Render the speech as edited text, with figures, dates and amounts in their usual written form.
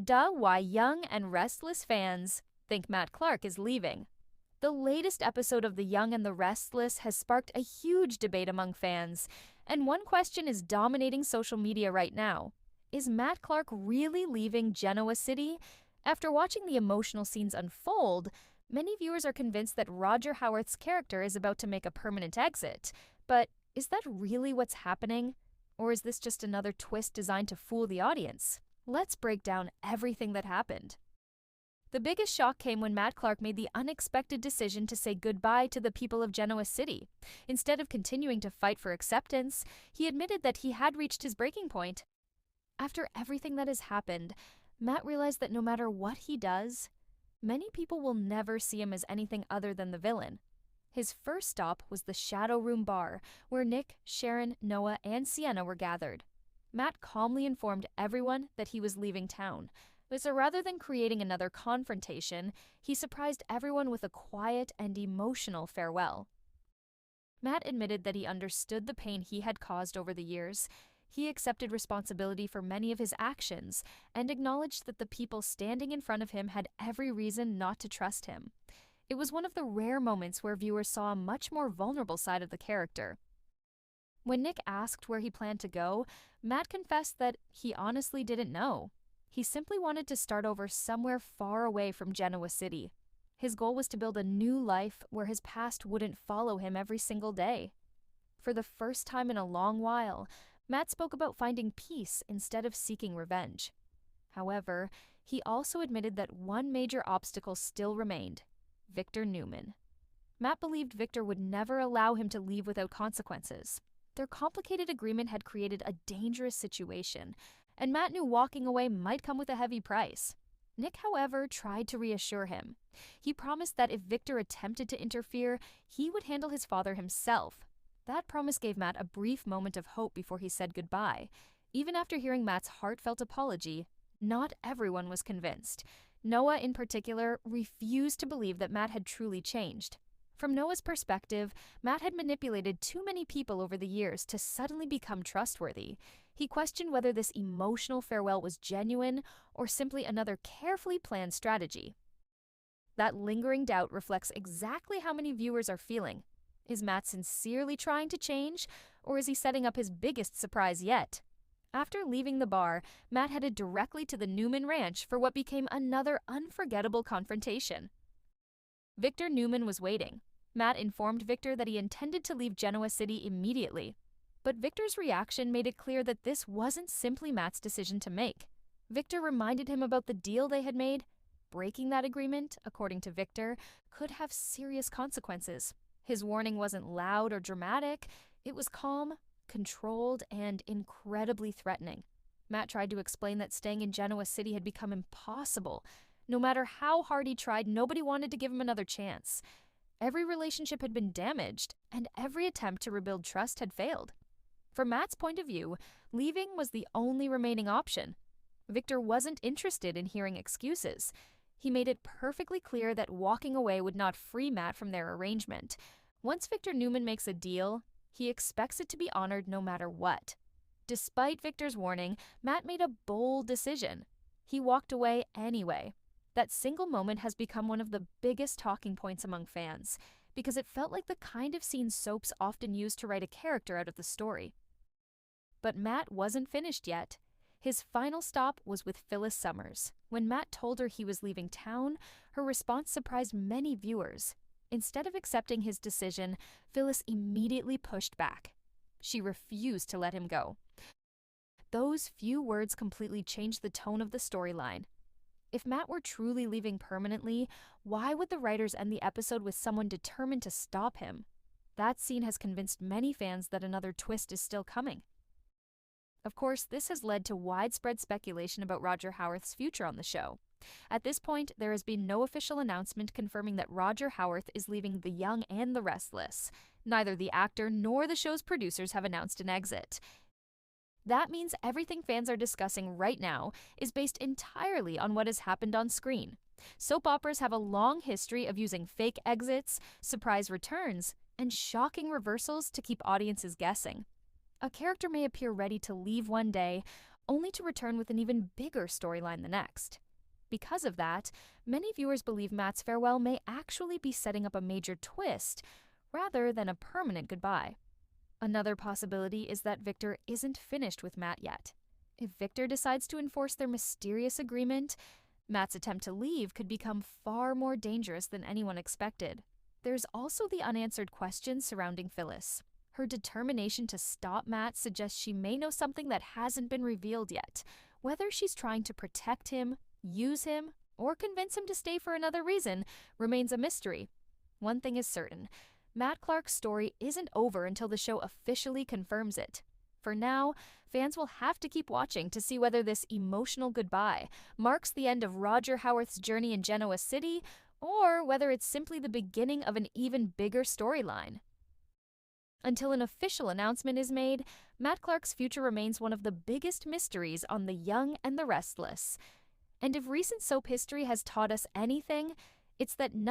Why Young and Restless fans think Matt Clark is leaving. The latest episode of The Young and the Restless has sparked a huge debate among fans, and one question is dominating social media right now. Is Matt Clark really leaving Genoa City? After watching the emotional scenes unfold, many viewers are convinced that Roger Howarth's character is about to make a permanent exit. But is that really what's happening? Or is this just another twist designed to fool the audience? Let's break down everything that happened. The biggest shock came when Matt Clark made the unexpected decision to say goodbye to the people of Genoa City. Instead of continuing to fight for acceptance, he admitted that he had reached his breaking point. After everything that has happened, Matt realized that no matter what he does, many people will never see him as anything other than the villain. His first stop was the Shadow Room bar, where Nick, Sharon, Noah, and Sienna were gathered. Matt calmly informed everyone that he was leaving town. So rather than creating another confrontation, he surprised everyone with a quiet and emotional farewell. Matt admitted that he understood the pain he had caused over the years. He accepted responsibility for many of his actions and acknowledged that the people standing in front of him had every reason not to trust him. It was one of the rare moments where viewers saw a much more vulnerable side of the character. When Nick asked where he planned to go, Matt confessed that he honestly didn't know. He simply wanted to start over somewhere far away from Genoa City. His goal was to build a new life where his past wouldn't follow him every single day. For the first time in a long while, Matt spoke about finding peace instead of seeking revenge. However, he also admitted that one major obstacle still remained: Victor Newman. Matt believed Victor would never allow him to leave without consequences. Their complicated agreement had created a dangerous situation, and Matt knew walking away might come with a heavy price. Nick, however, tried to reassure him. He promised that if Victor attempted to interfere, he would handle his father himself. That promise gave Matt a brief moment of hope before he said goodbye. Even after hearing Matt's heartfelt apology, not everyone was convinced. Noah, in particular, refused to believe that Matt had truly changed. From Noah's perspective, Matt had manipulated too many people over the years to suddenly become trustworthy. He questioned whether this emotional farewell was genuine or simply another carefully planned strategy. That lingering doubt reflects exactly how many viewers are feeling. Is Matt sincerely trying to change, or is he setting up his biggest surprise yet? After leaving the bar, Matt headed directly to the Newman ranch for what became another unforgettable confrontation. Victor Newman was waiting. Matt informed Victor that he intended to leave Genoa City immediately. But Victor's reaction made it clear that this wasn't simply Matt's decision to make. Victor reminded him about the deal they had made. Breaking that agreement, according to Victor, could have serious consequences. His warning wasn't loud or dramatic. It was calm, controlled, and incredibly threatening. Matt tried to explain that staying in Genoa City had become impossible. No matter how hard he tried, nobody wanted to give him another chance. Every relationship had been damaged, and every attempt to rebuild trust had failed. From Matt's point of view, leaving was the only remaining option. Victor wasn't interested in hearing excuses. He made it perfectly clear that walking away would not free Matt from their arrangement. Once Victor Newman makes a deal, he expects it to be honored no matter what. Despite Victor's warning, Matt made a bold decision. He walked away anyway. That single moment has become one of the biggest talking points among fans, because it felt like the kind of scene soaps often use to write a character out of the story. But Matt wasn't finished yet. His final stop was with Phyllis Summers. When Matt told her he was leaving town, her response surprised many viewers. Instead of accepting his decision, Phyllis immediately pushed back. She refused to let him go. Those few words completely changed the tone of the storyline. If Matt were truly leaving permanently, why would the writers end the episode with someone determined to stop him? That scene has convinced many fans that another twist is still coming. Of course, this has led to widespread speculation about Roger Howarth's future on the show. At this point, there has been no official announcement confirming that Roger Howarth is leaving The Young and the Restless. Neither the actor nor the show's producers have announced an exit. That means everything fans are discussing right now is based entirely on what has happened on screen. Soap operas have a long history of using fake exits, surprise returns, and shocking reversals to keep audiences guessing. A character may appear ready to leave one day, only to return with an even bigger storyline the next. Because of that, many viewers believe Matt's farewell may actually be setting up a major twist rather than a permanent goodbye. Another possibility is that Victor isn't finished with Matt yet. If Victor decides to enforce their mysterious agreement, Matt's attempt to leave could become far more dangerous than anyone expected. There's also the unanswered questions surrounding Phyllis. Her determination to stop Matt suggests she may know something that hasn't been revealed yet. Whether she's trying to protect him, use him, or convince him to stay for another reason remains a mystery. One thing is certain, Matt Clark's story isn't over until the show officially confirms it. For now, fans will have to keep watching to see whether this emotional goodbye marks the end of Roger Howarth's journey in Genoa City, or whether it's simply the beginning of an even bigger storyline. Until an official announcement is made, Matt Clark's future remains one of the biggest mysteries on The Young and the Restless. And if recent soap history has taught us anything, it's that nothing